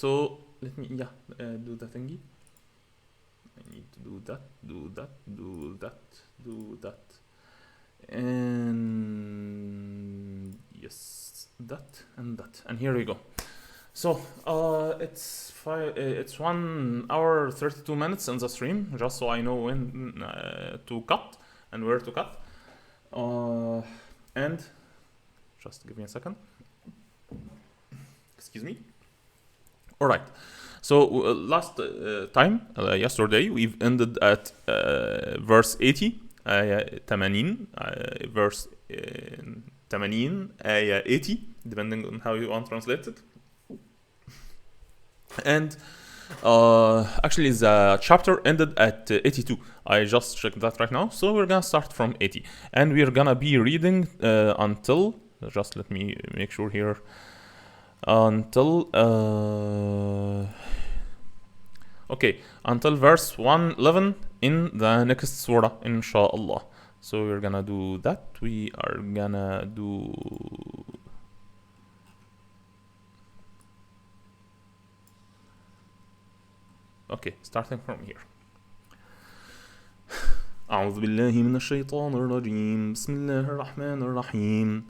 So let me do the thingy. I need to do that, and yes, that and that, and here we go. So it's 1 hour 32 minutes in the stream, just so I know when to cut and where to cut. And just give me a second. Excuse me. All right. So last time, yesterday, we've ended at verse 80, آية 80, verse 80, آية 80, depending on how you want to translate it. And actually the chapter ended at 82. I just checked that right now. So we're gonna start from 80. And we're gonna be reading until, just let me make sure here, until verse 111 in the next surah, inshallah. So we're gonna do that. We are gonna do starting from here. أعوذ بالله من الشيطان الرجيم. بسم الله الرحمن الرحيم.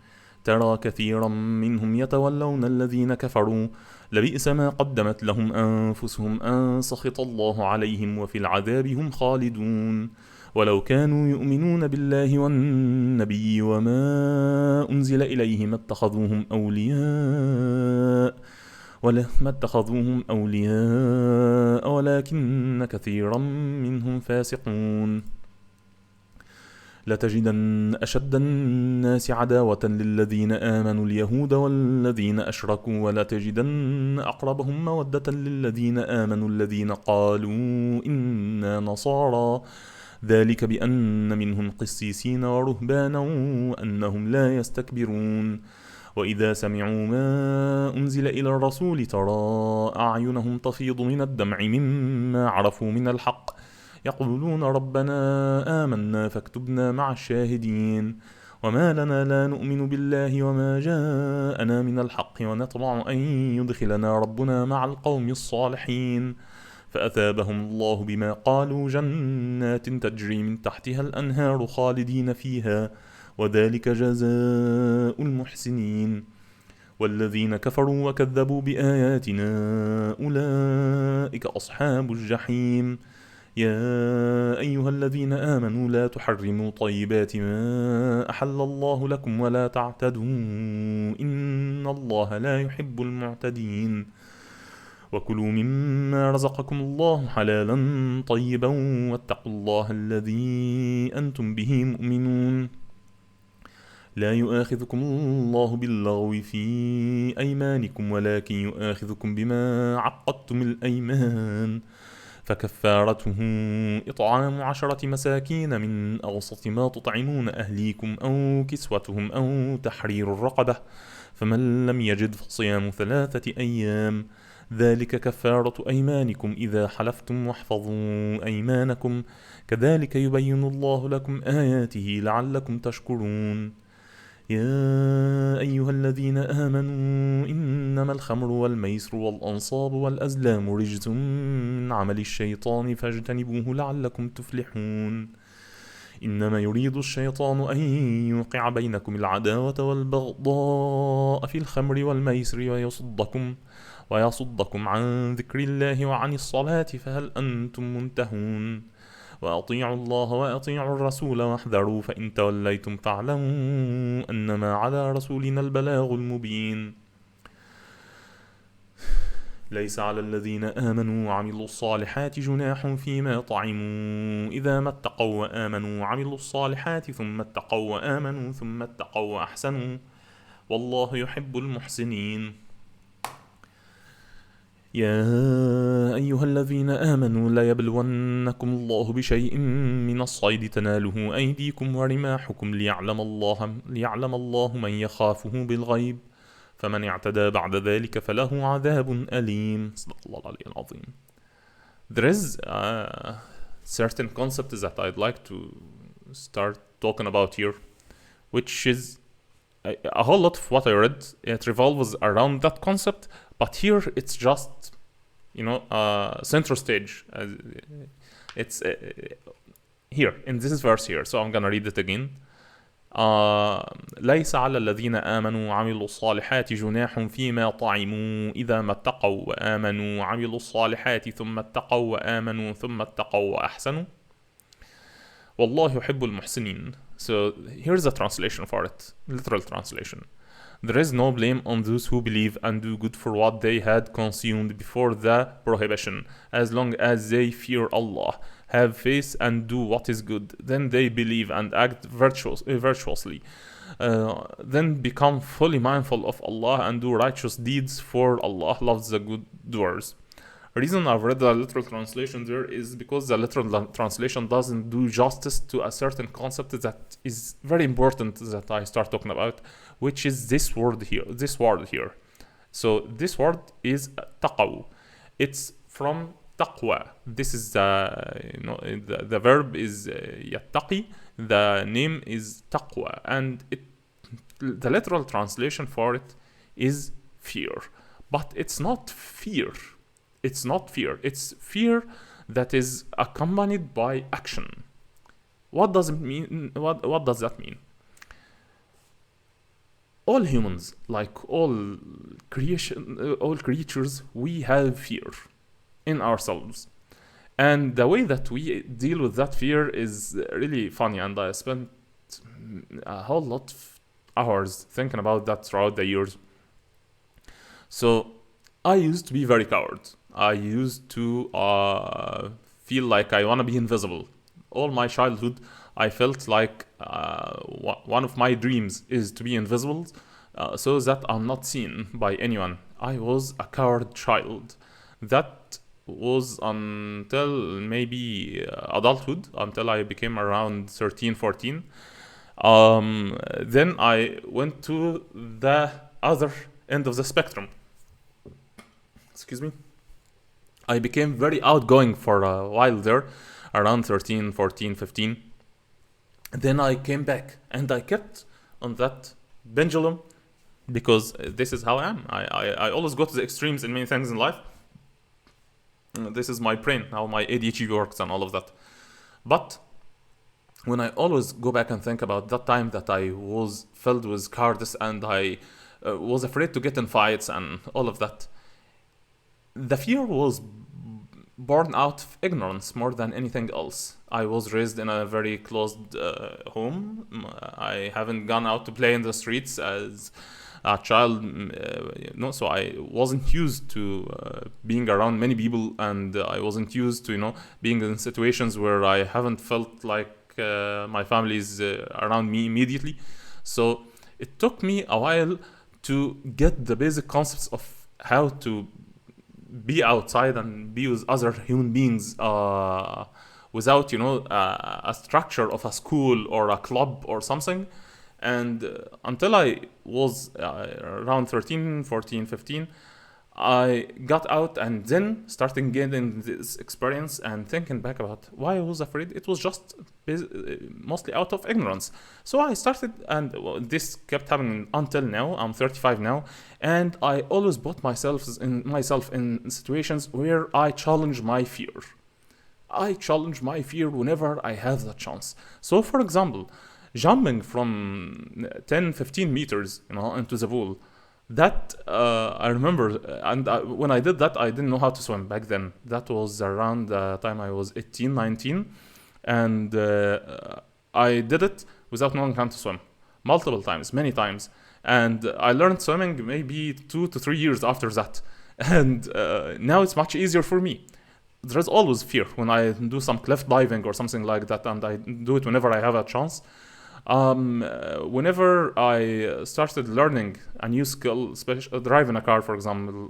ترى كثيرا منهم يتولون الذين كفروا لبئس ما قدمت لهم أنفسهم أن سخط الله عليهم وفي العذاب هم خالدون ولو كانوا يؤمنون بالله والنبي وما أنزل إليه ما اتخذوهم أولياء ولكن كثيرا منهم فاسقون لتجدن أشد الناس عداوة للذين آمنوا اليهود والذين أشركوا ولتجدن أقربهم مودة للذين آمنوا الذين قالوا إنا نصارى ذلك بأن منهم قسيسين ورهبانا وأنهم لا يستكبرون وإذا سمعوا ما أنزل إلى الرسول ترى أعينهم تفيض من الدمع مما عرفوا من الحق يقولون ربنا آمنا فاكتبنا مع الشاهدين وما لنا لا نؤمن بالله وما جاءنا من الحق ونطمع أن يدخلنا ربنا مع القوم الصالحين فأثابهم الله بما قالوا جنات تجري من تحتها الأنهار خالدين فيها وذلك جزاء المحسنين والذين كفروا وكذبوا بآياتنا أولئك أصحاب الجحيم يا أيها الذين آمنوا لا تحرموا طيبات ما أحل الله لكم ولا تعتدوا إن الله لا يحب المعتدين وكلوا مما رزقكم الله حلالا طيبا واتقوا الله الذي أنتم به مؤمنون لا يؤاخذكم الله باللغو في أيمانكم ولكن يؤاخذكم بما عقدتم الأيمان فكفارته إطعام 10 مساكين من أوسط ما تطعمون أهليكم أو كسوتهم أو تحرير الرقبة فمن لم يجد فصيام 3 أيام ذلك كفارة أيمانكم إذا حلفتم واحفظوا أيمانكم كذلك يبين الله لكم آياته لعلكم تشكرون يا أيها الذين آمنوا إنما الخمر والميسر والأنصاب والأزلام رجس من عمل الشيطان فاجتنبوه لعلكم تفلحون إنما يريد الشيطان أن يوقع بينكم العداوة والبغضاء في الخمر والميسر ويصدكم عن ذكر الله وعن الصلاة فهل أنتم منتهون وأطيعوا الله وأطيعوا الرسول واحذروا فإن توليتم فاعلموا أنما على رسولنا البلاغ المبين ليس على الذين آمنوا وعملوا الصالحات جناح فيما طعموا إذا ما اتقوا وآمنوا وعملوا الصالحات ثم اتقوا وآمنوا ثم اتقوا وأحسنوا والله يحب المحسنين يا أيها الذين آمنوا لا يبلونكم الله بشيء من الصيد تناله أيديكم ورماحكم ليعلم الله من يخافه بالغيب فمن اعتدى بعد ذلك فله عذاب أليم صدق الله العلي العظيم. There is a certain concept that I'd like to start talking about here, which is a whole lot of what I read, it revolves around that concept, but here it's just center stage. It's here in this verse here. So I'm gonna read it again. ليس على الذين آمنوا وعملوا الصالحات جناح فيما طعموا إذا ما اتقوا وآمنوا وعملوا الصالحات ثم اتقوا وآمنوا ثم اتقوا وأحسنوا والله يحب المحسنين. So here's the translation for it, literal translation. There is no blame on those who believe and do good for what they had consumed before the prohibition, as long as they fear Allah, have faith and do what is good, then they believe and act virtuously, then become fully mindful of Allah and do righteous deeds, for Allah loves the good doers. The reason I've read the literal translation there is because the literal translation doesn't do justice to a certain concept that is very important that I start talking about, which is this word here. So this word is taqaw. It's from taqwa. This is the verb is yattaqi. The name is taqwa, and the literal translation for it is fear. But it's not fear. It's not fear. It's fear that is accompanied by action. What does it mean? What does that mean? All humans, like all creatures, we have fear in ourselves. And the way that we deal with that fear is really funny, and I spent a whole lot of hours thinking about that throughout the years. So I used to be very coward. I used to feel like I want to be invisible. All my childhood, I felt like one of my dreams is to be invisible, so that I'm not seen by anyone. I was a coward child. That was until maybe adulthood, until I became around 13, 14. Then I went to the other end of the spectrum. Excuse me. I became very outgoing for a while there, around 13, 14, 15. Then I came back, and I kept on that pendulum, because this is how I am. I always go to the extremes in many things in life. This is my brain, how my ADHD works and all of that. But when I always go back and think about that time that I was filled with cowardice and I was afraid to get in fights and all of that, the fear was born out of ignorance more than anything else. I was raised in a very closed home. I haven't gone out to play in the streets as a child, so I wasn't used to being around many people, and I wasn't used to, being in situations where I haven't felt like my family is around me immediately. So it took me a while to get the basic concepts of how to be outside and be with other human beings without a structure of a school or a club or something. And until I was around 13, 14, 15, I got out and then started getting this experience and thinking back about why I was afraid. It was just mostly out of ignorance. So I started, and this kept happening until now. I'm 35 now, and I always put myself in situations where I challenge my fear. I challenge my fear whenever I have the chance. So, for example, jumping from 10, 15 meters, into the pool. That I remember, and when I did that, I didn't know how to swim back then. That was around the time I was 18, 19, and I did it without knowing how to swim, multiple times, many times, and I learned swimming maybe 2 to 3 years after that, and now it's much easier for me. There's always fear when I do some cliff diving or something like that, and I do it whenever I have a chance. Whenever I started learning a new skill, driving a car, for example,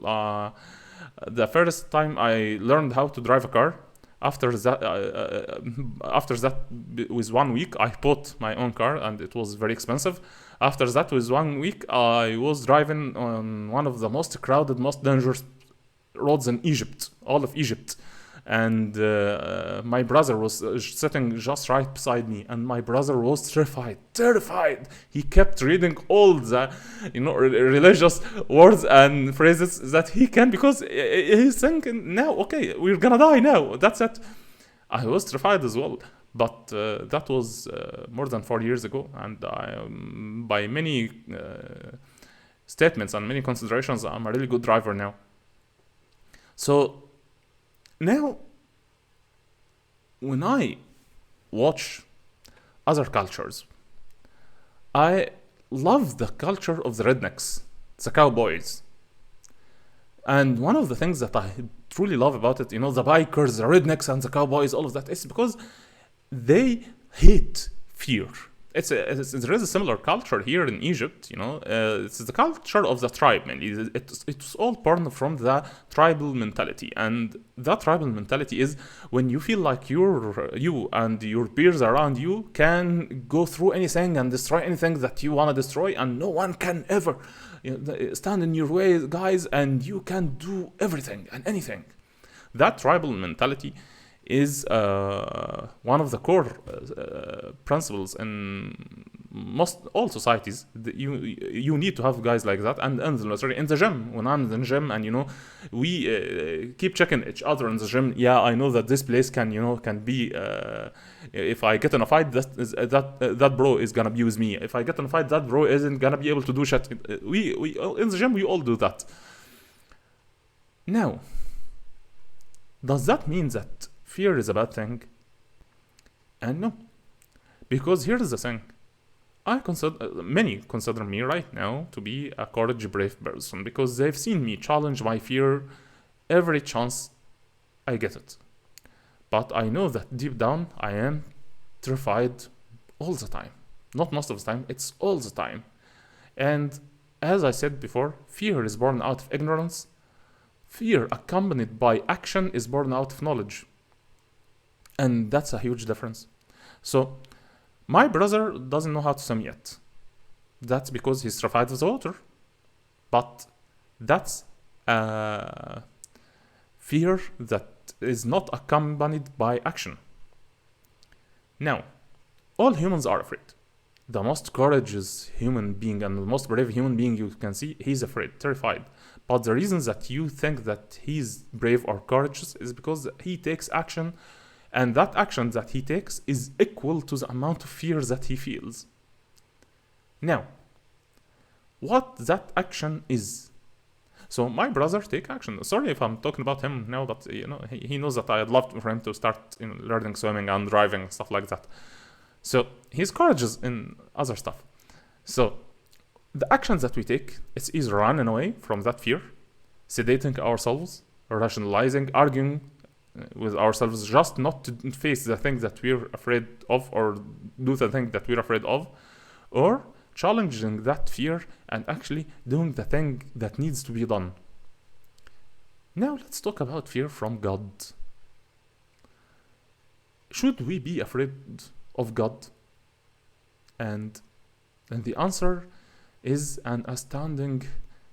the first time I learned how to drive a car, after that, with 1 week, I bought my own car, and it was very expensive. After that, with 1 week, I was driving on one of the most crowded, most dangerous roads in Egypt, all of Egypt. and my brother was sitting just right beside me, and my brother was terrified. He kept reading all the, religious words and phrases that he can, because he's thinking, now, okay, we're gonna die now. That's it. I was terrified as well. But that was more than 4 years ago, and by many statements and many considerations, I'm a really good driver now. So now, when I watch other cultures, I love the culture of the rednecks, the cowboys. And one of the things that I truly love about it, the bikers, the rednecks, and the cowboys, all of that, is because they hate fear. There is a similar culture here in Egypt, it's the culture of the tribe mainly. It's all born from the tribal mentality, and that tribal mentality is when you feel like you and your peers around you can go through anything and destroy anything that you want to destroy, and no one can ever stand in your way, guys, and you can do everything and anything. That tribal mentality is one of the core principles in most all societies. You need to have guys like that. And in the military, in the gym, when I'm in the gym, and we keep checking each other in the gym. Yeah, I know that this place can be. If I get in a fight, that bro is gonna be with me. If I get in a fight, that bro isn't gonna be able to do shit. We in the gym, we all do that. Now, does that mean that fear is a bad thing? And no, because here's the thing. Many consider me right now to be a courage, brave person, because they've seen me challenge my fear every chance I get it. But I know that deep down I am terrified all the time. Not most of the time, it's all the time. And as I said before, fear is born out of ignorance. Fear accompanied by action is born out of knowledge. And that's a huge difference. So, my brother doesn't know how to swim yet. That's because he's terrified of the water. But that's a fear that is not accompanied by action. Now, all humans are afraid. The most courageous human being and the most brave human being you can see, he's afraid, terrified. But the reason that you think that he's brave or courageous is because he takes action, and that action that he takes is equal to the amount of fear that he feels. Now, what that action is. So my brother take action. Sorry if I'm talking about him now, but he knows that I'd love for him to start learning swimming and driving and stuff like that. So he's courageous in other stuff. So the actions that we take, it's either running away from that fear, sedating ourselves, rationalizing, arguing with ourselves just not to face the thing that we're afraid of or do the thing that we're afraid of, or challenging that fear and actually doing the thing that needs to be done. Now let's talk about fear from God. Should we be afraid of God? And the answer is an astounding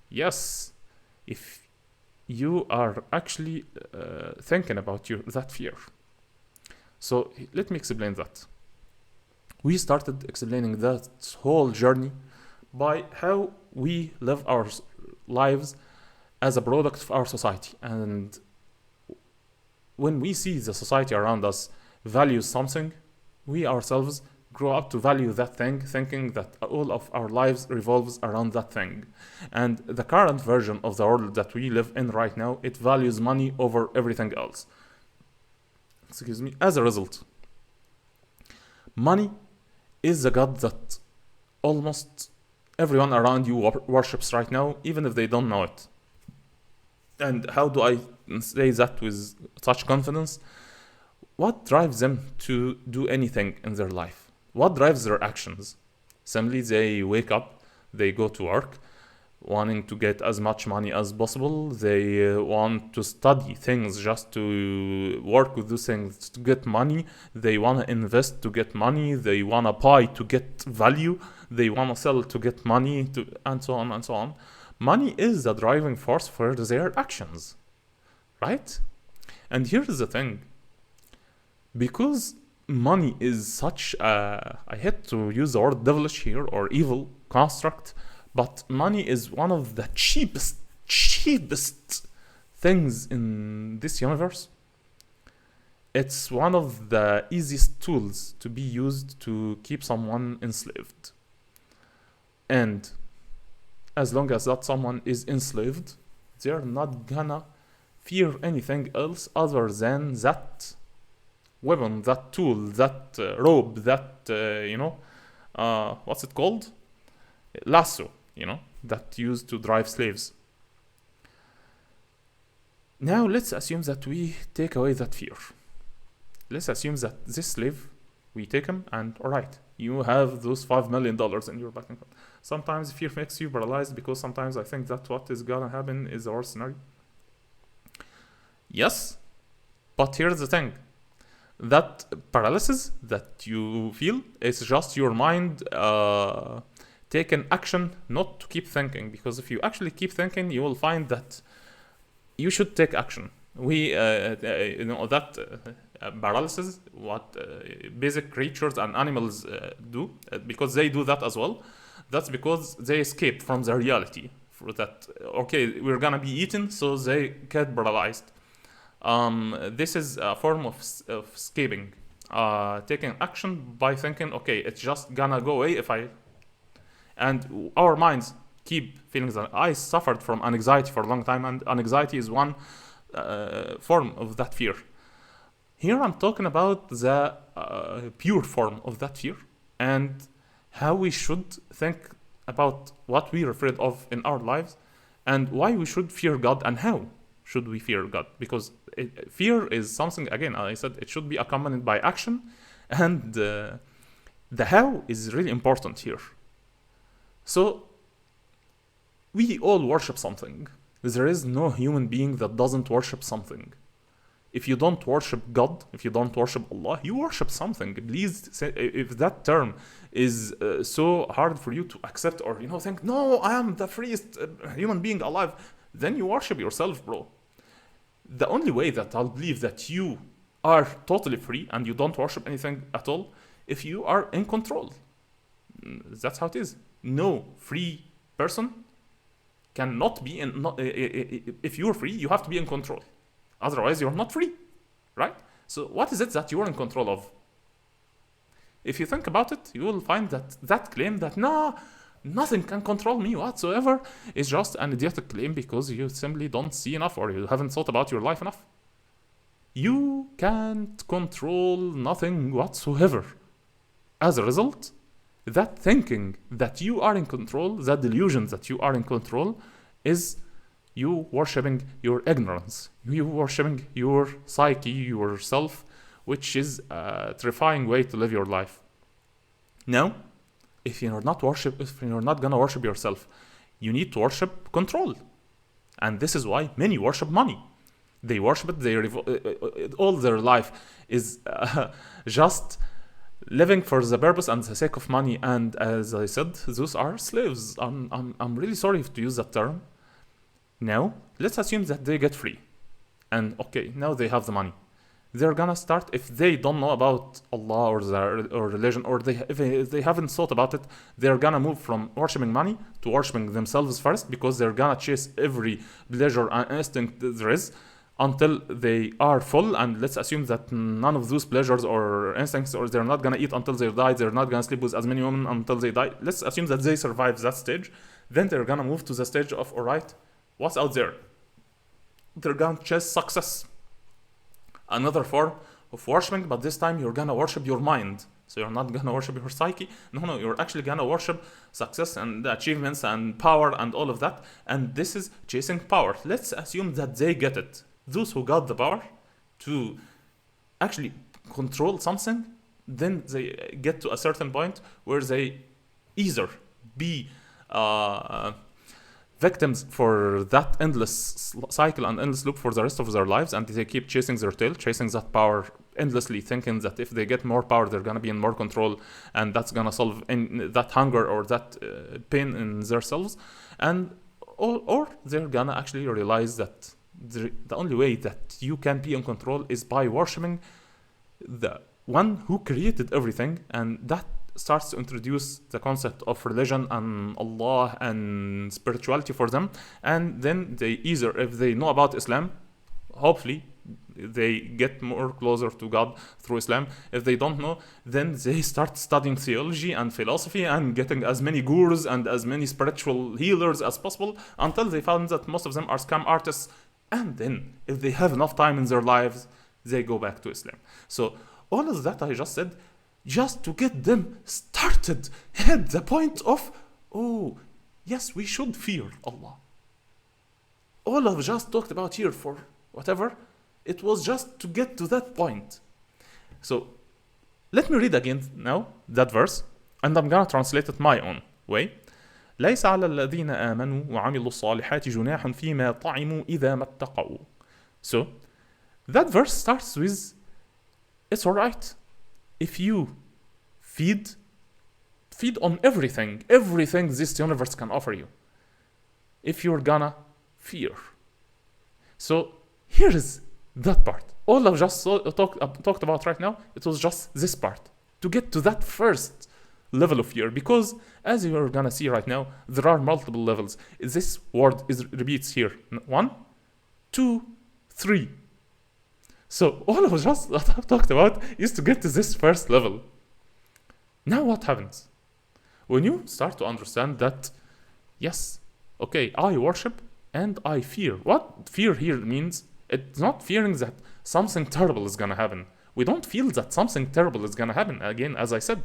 yes, if you are actually thinking about that fear. So let me explain that. We started explaining that whole journey by how we live our lives as a product of our society. And when we see the society around us values something, we ourselves grow up to value that thing, thinking that all of our lives revolves around that thing. And the current version of the world that we live in right now, it values money over everything else. As a result, money is the god that almost everyone around you worships right now, even if they don't know it. And how do I say that with such confidence? What drives them to do anything in their life? What drives their actions? Simply, they wake up, they go to work, wanting to get as much money as possible. They want to study things just to work with those things to get money. They want to invest to get money. They want to buy to get value. They want to sell to get money, and so on and so on. Money is the driving force for their actions, right? And here's the thing. Because money is such a, I hate to use the word devilish here or evil construct, but money is one of the cheapest things in this universe. It's one of the easiest tools to be used to keep someone enslaved. And as long as that someone is enslaved, they're not gonna fear anything else other than that weapon, that tool, that rope, that, what's it called? Lasso, that used to drive slaves. Now let's assume that we take away that fear. Let's assume that this slave, we take him and alright, you have those $5 million in your bank account. Sometimes fear makes you paralyzed because sometimes I think that what is gonna happen is the worst scenario. Yes, but here's the thing. That paralysis that you feel is just your mind taking action not to keep thinking, because if you actually keep thinking you will find that you should take action. Paralysis, what basic creatures and animals do, because they do that as well. That's because they escaped from the reality. For that, okay, we're gonna be eaten, so they get paralyzed. This is a form of escaping, taking action by thinking, okay, it's just gonna go away if I. And our minds keep feeling that. I suffered from anxiety for a long time, and anxiety is one form of that fear. Here I'm talking about the pure form of that fear and how we should think about what we're afraid of in our lives and why we should fear God and how should we fear God. Because fear is something, again, I said it should be accompanied by action, and the how is really important here. So we all worship something. There is no human being that doesn't worship something. If you don't worship God, if you don't worship Allah, you worship something. Please, if that term is so hard for you to accept, or think, no, I am the freest human being alive, then you worship yourself, bro. The only way that I'll believe that you are totally free and you don't worship anything at all, if you are in control. That's how it is. No free person cannot be in. If you're free, you have to be in control. Otherwise, you're not free, right? So what is it that you're in control of? If you think about it, you will find that claim that nothing can control me whatsoever is just an idiotic claim because you simply don't see enough or you haven't thought about your life enough. You can't control nothing whatsoever. As a result, that thinking that you are in control, that delusion that you are in control, is you worshipping your ignorance, you worshipping your psyche, yourself, which is a terrifying way to live your life. Now, if you're not gonna worship yourself, you need to worship control. And this is why many worship money. They worship it, all their life is just living for the purpose and the sake of money. And as I said, those are slaves. I'm really sorry to use that term. Now, let's assume that they get free. And okay, now they have the money. They're gonna start, if they don't know about Allah or religion, or if they haven't thought about it, they're gonna move from worshipping money to worshipping themselves first, because they're gonna chase every pleasure and instinct there is until they are full. And let's assume that none of those pleasures or instincts, or they're not gonna eat until they die, they're not gonna sleep with as many women until they die. Let's assume that they survive that stage. Then they're gonna move to the stage of, alright, what's out there? They're gonna chase success. Another form of worshiping, but this time you're gonna worship your mind. So you're not gonna worship your psyche. No, you're actually gonna worship success and achievements and power and all of that. And this is chasing power. Let's assume that they get it. Those who got the power to actually control something, then they get to a certain point where they either be victims for that endless cycle and endless loop for the rest of their lives, and they keep chasing their tail, chasing that power endlessly, thinking that if they get more power, they're gonna be in more control, and that's gonna solve that hunger or that pain in themselves, and or they're gonna actually realize that the only way that you can be in control is by worshiping the one who created everything, and that starts to introduce the concept of religion and Allah and spirituality for them. And then they either, if they know about Islam, hopefully they get more closer to God through Islam. If they don't know, then they start studying theology and philosophy and getting as many gurus and as many spiritual healers as possible until they found that most of them are scam artists. And then if they have enough time in their lives, they go back to Islam. So all of that I just said, just to get them started at the point of, oh, yes, we should fear Allah. All I've just talked about here for whatever, it was just to get to that point. So let me read again now that verse, and I'm gonna translate it my own way. ليس على الذين آمنوا وعملوا الصالحات جناح فيما طعموا إذا ما اتقوا. So that verse starts with, it's alright if you feed on everything this universe can offer you, if you're gonna fear. So here is that part. All I've just talked about right now, it was just this part, to get to that first level of fear, because as you're gonna see right now, there are multiple levels. This word repeats here, 1, 2, 3. So all I've just talked about is to get to this first level. Now what happens? When you start to understand that, yes, okay, I worship and I fear. What fear here means, it's not fearing that something terrible is gonna happen. We don't feel that something terrible is gonna happen. Again, as I said,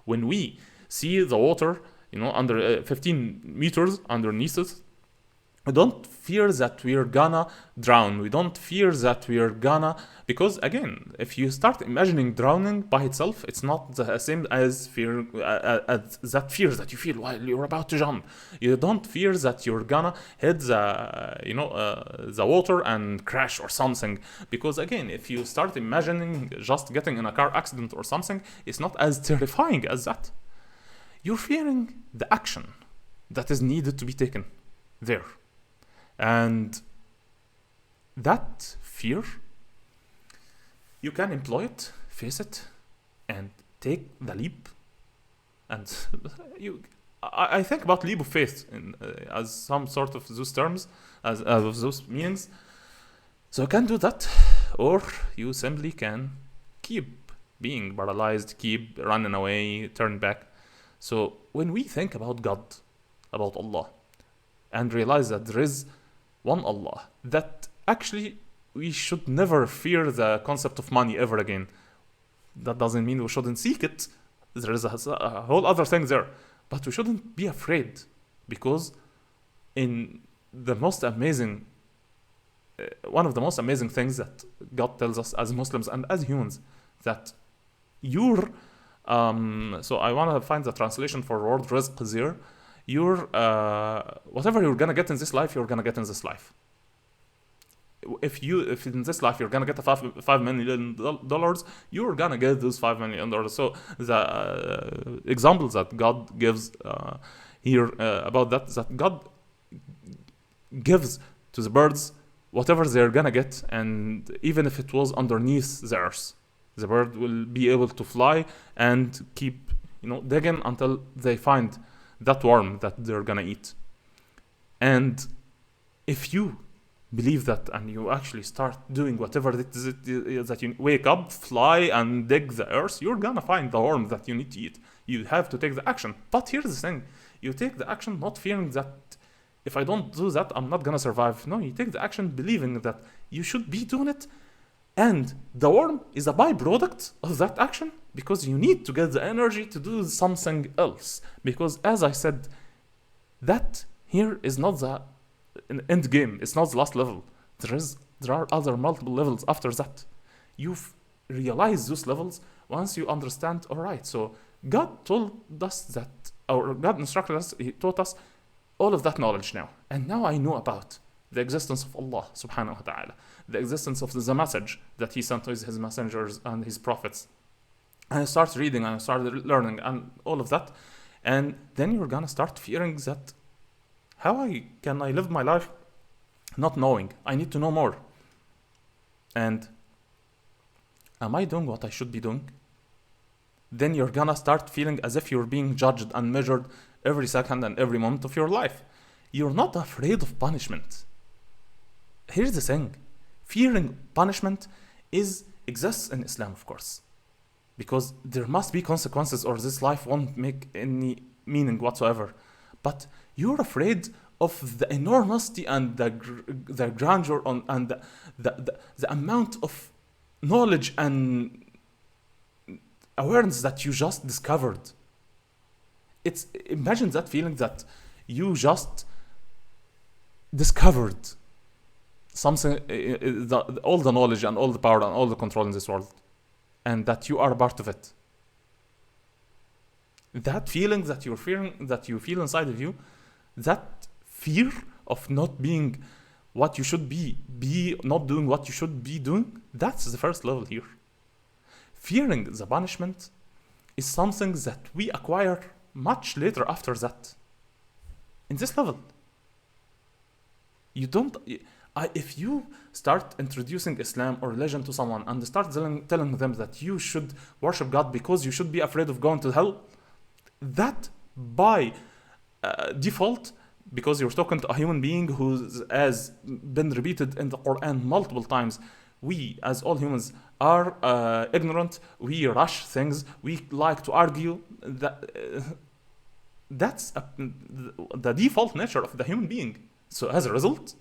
when we see the water, under 15 meters underneath us, we don't fear that we're gonna drown. We don't fear that we're gonna, because again, if you start imagining drowning by itself, it's not the same as fear, that fear that you feel while you're about to jump. You don't fear that you're gonna hit the water and crash or something, because again, if you start imagining just getting in a car accident or something, it's not as terrifying as that. You're fearing the action that is needed to be taken there. And that fear, you can employ it, face it, and take the leap. And I think about leap of faith as some sort of those terms, as those meanings. So you can do that, or you simply can keep being paralyzed, keep running away, turn back. So when we think about God, about Allah, and realize that there is one Allah, that actually we should never fear the concept of money ever again. That doesn't mean we shouldn't seek it. There is a whole other thing there, but we shouldn't be afraid, because in the most amazing, one of the most amazing things that God tells us as Muslims and as humans, that so I want to find the translation for word rizq here. Whatever you're gonna get in this life, you're gonna get in this life. If in this life you're gonna get $5 million, you're gonna get those $5 million. So the examples that God gives here about that God gives to the birds whatever they're gonna get, and even if it was underneath the earth, the bird will be able to fly and keep digging until they find that worm that they're gonna eat. And if you believe that and you actually start doing whatever it is that you wake up, fly and dig the earth, you're gonna find the worm that you need to eat. You have to take the action. But here's the thing, you take the action not fearing that if I don't do that, I'm not gonna survive. No, you take the action believing that you should be doing it, and the worm is a byproduct of that action, because you need to get the energy to do something else. Because as I said, that here is not the end game. It's not the last level. There are other multiple levels after that. You realize those levels once you understand. All right, so God told us that, or God instructed us, He taught us all of that knowledge now. And now I know about the existence of Allah subhanahu wa ta'ala, the existence of the message that He sent to His messengers and His prophets. And I started reading and I started learning and all of that. And then you're gonna start fearing that, how can I live my life not knowing. I need to know more. And am I doing what I should be doing? Then you're gonna start feeling as if you're being judged and measured every second and every moment of your life. You're not afraid of punishment. Here's the thing. Fearing punishment exists in Islam, of course. Because there must be consequences or this life won't make any meaning whatsoever. But you're afraid of the enormity and the grandeur and the amount of knowledge and awareness that you just discovered. Imagine that feeling that you just discovered something, all the knowledge and all the power and all the control in this world, and that you are a part of it. That feeling that you're fearing, that you feel inside of you, that fear of not being what you should be not doing what you should be doing, that's the first level here. Fearing the punishment is something that we acquire much later after that. In this level, you don't. If you start introducing Islam or religion to someone and start telling them that you should worship God because you should be afraid of going to hell, that by default, because you're talking to a human being who has been repeated in the Quran multiple times, we as all humans are ignorant, we rush things, we like to argue. That's the default nature of the human being. So as a result,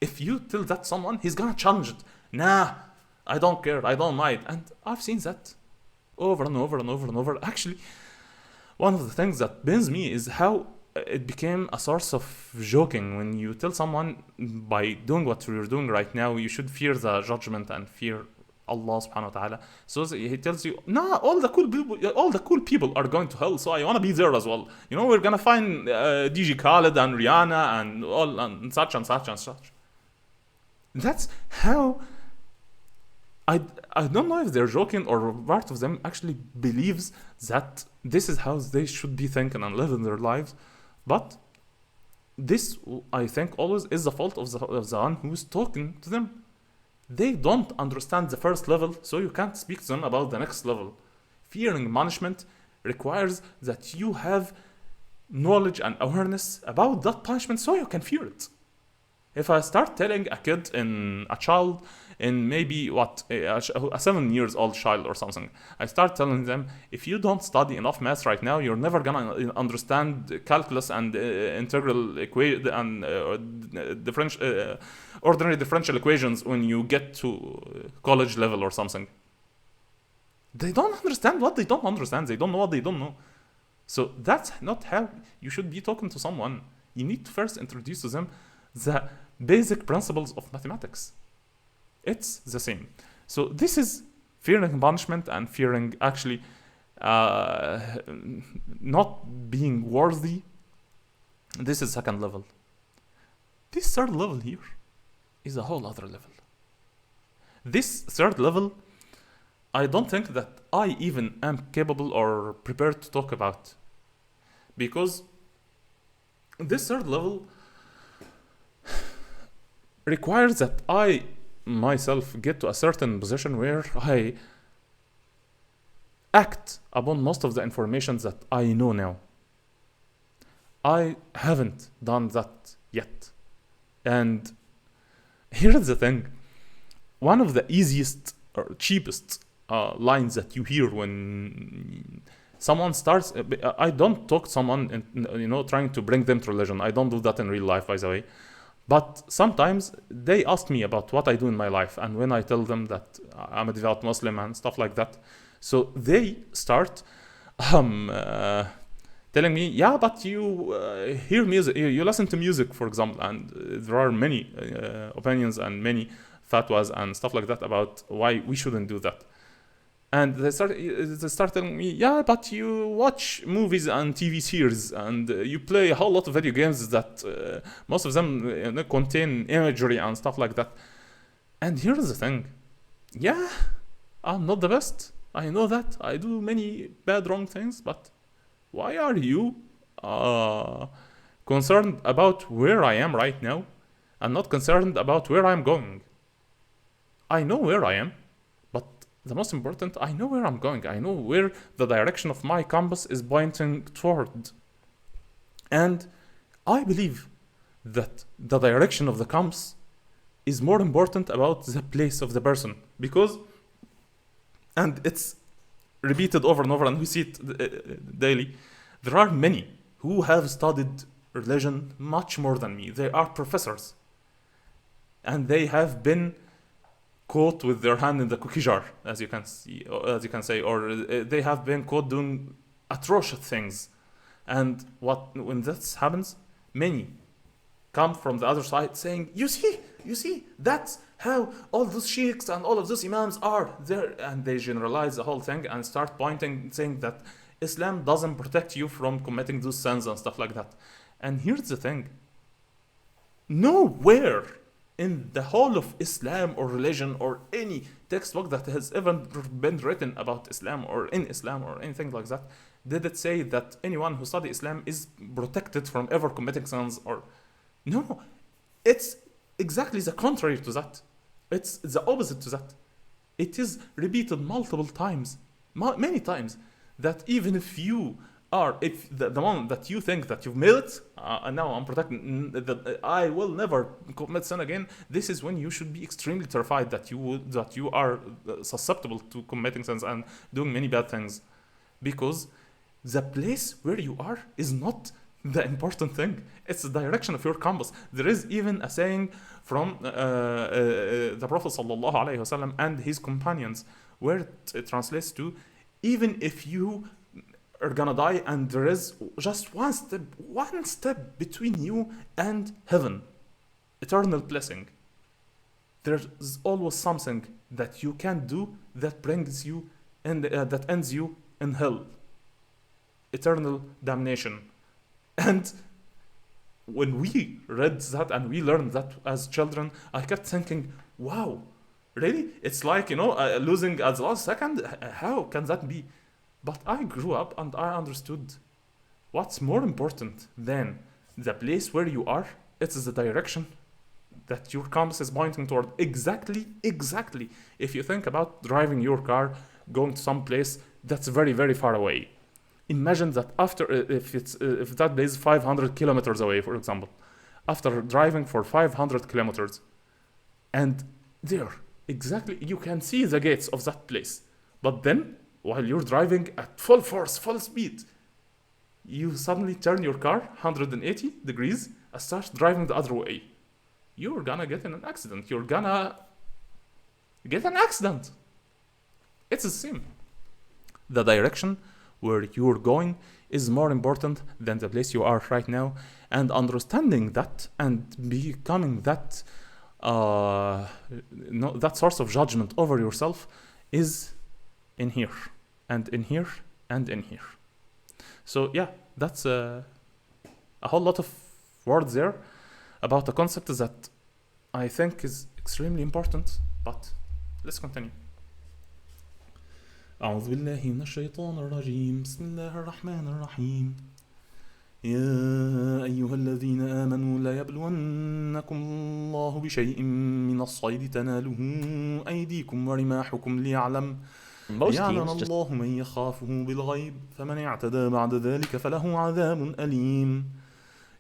if you tell that someone, he's gonna challenge it. Nah, I don't care, I don't mind. And I've seen that over and over and over and over. Actually, one of the things that pains me is how it became a source of joking when you tell someone, by doing what you're doing right now, you should fear the judgment and fear Allah subhanahu wa ta'ala. So he tells you, nah, all the cool people are going to hell, so I want to be there as well. You know, we're gonna find DJ Khaled and Rihanna and all and such and such and such. That's how I don't know if they're joking or part of them actually believes that this is how they should be thinking and living their lives. But this, I think, always is the fault of the one who's talking to them. They don't understand the first level, so you can't speak to them about the next level. Fearing punishment requires that you have knowledge and awareness about that punishment so you can fear it. If I start telling a child in maybe a 7 years old child or something, I start telling them, if you don't study enough math right now, you're never gonna understand calculus and integral equation and ordinary differential equations when you get to college level or something. They don't understand what they don't understand. They don't know what they don't know. So that's not how you should be talking to someone. You need to first introduce to them the basic principles of mathematics. It's the same. So this is fearing punishment and fearing actually not being worthy. This is second level. This third level here is a whole other level. This third level, I don't think that I even am capable or prepared to talk about. Because this third level requires that I myself get to a certain position where I act upon most of the information that I know now. I haven't done that yet. And here's the thing. One of the easiest or cheapest lines that you hear when someone starts, I don't talk to someone, trying to bring them to religion. I don't do that in real life, by the way. But sometimes they ask me about what I do in my life, and when I tell them that I'm a devout Muslim and stuff like that, so they start telling me, yeah, but you hear music, you listen to music, for example, and there are many opinions and many fatwas and stuff like that about why we shouldn't do that. And they start telling me, yeah, but you watch movies and TV series and you play a whole lot of video games that most of them contain imagery and stuff like that. And here's the thing. Yeah, I'm not the best. I know that. I do many bad, wrong things. But why are you concerned about where I am right now I'm not concerned about where I'm going. I know where I am, but the most important, I know where I'm going. I know where the direction of my compass is pointing toward. And I believe that the direction of the compass is more important about the place of the person, because, and it's repeated over and over, and we see it daily, there are many who have studied religion much more than me. They are professors, and they have been caught with their hand in the cookie jar, as you can see, as you can say, or they have been caught doing atrocious things. And when this happens, many come from the other side saying, you see, that's how all those sheikhs and all of those imams are there, and they generalize the whole thing and start pointing, saying that Islam doesn't protect you from committing those sins and stuff like that. And here's the thing: nowhere in the whole of Islam or religion or any textbook that has ever been written about Islam or in Islam or anything like that did it say that anyone who studies Islam is protected from ever committing sins. Or no, it's exactly the contrary to that. It's the opposite to that. It is repeated multiple times, many times, that even if you are, if the moment that you think that you've made it, and now I'm protected, that I will never commit sin again, this is when you should be extremely terrified that you are susceptible to committing sins and doing many bad things, because the place where you are is not the important thing. It's the direction of your compass. There is even a saying from the Prophet sallallahu alaihi wasallam and his companions, where it translates to, even if you are gonna die and there is just one step between you and heaven, eternal blessing, there's always something that you can do that brings you and that ends you in hell, eternal damnation. And when we read that and we learned that as children, I kept thinking, wow, really? It's like, losing at the last second? How can that be? But I grew up and I understood what's more important than the place where you are. It's the direction that your compass is pointing toward. Exactly. If you think about driving your car, going to some place that's very, very far away. Imagine that after, if that place is 500 kilometers away, for example, after driving for 500 kilometers, and there, exactly, you can see the gates of that place. But then, while you're driving at full force, full speed, you suddenly turn your car 180 degrees and start driving the other way. You're gonna get in an accident. You're gonna get an accident. It's the same. The direction where you're going is more important than the place you are right now, and understanding that and becoming that that source of judgment over yourself is in here and in here and in here. So yeah, that's a whole lot of words there about a concept that I think is extremely important, but let's continue. أعوذ بالله من الشيطان الرجيم. بسم الله الرحمن الرحيم. يا أيها الذين آمنوا لا يبلونكم الله بشيء من الصيد تناله أيديكم ورماحكم ليعلم الله من يخافه بالغيب فمن اعتدى بعد ذلك فله عذاب أليم.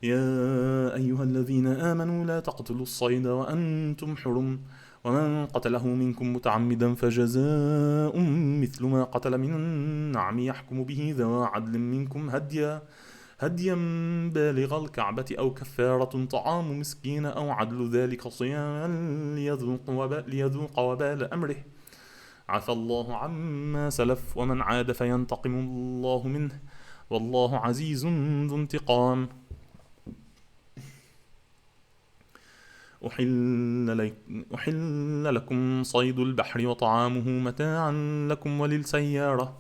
يا أيها الذين آمنوا لا تقتلوا الصيد وأنتم حرم ومن قتله منكم متعمدا فجزاء مثل ما قتل من النعم يحكم به ذوى عدل منكم هديا بالغ الكعبة أو كفارة طعام مسكين أو عدل ذلك صياما ليذوق وبال أمره عفى الله عما سلف ومن عاد فينتقم الله منه والله عزيز ذو انتقام. أحل لكم صيد البحر وطعامه متاعا لكم وللسيارة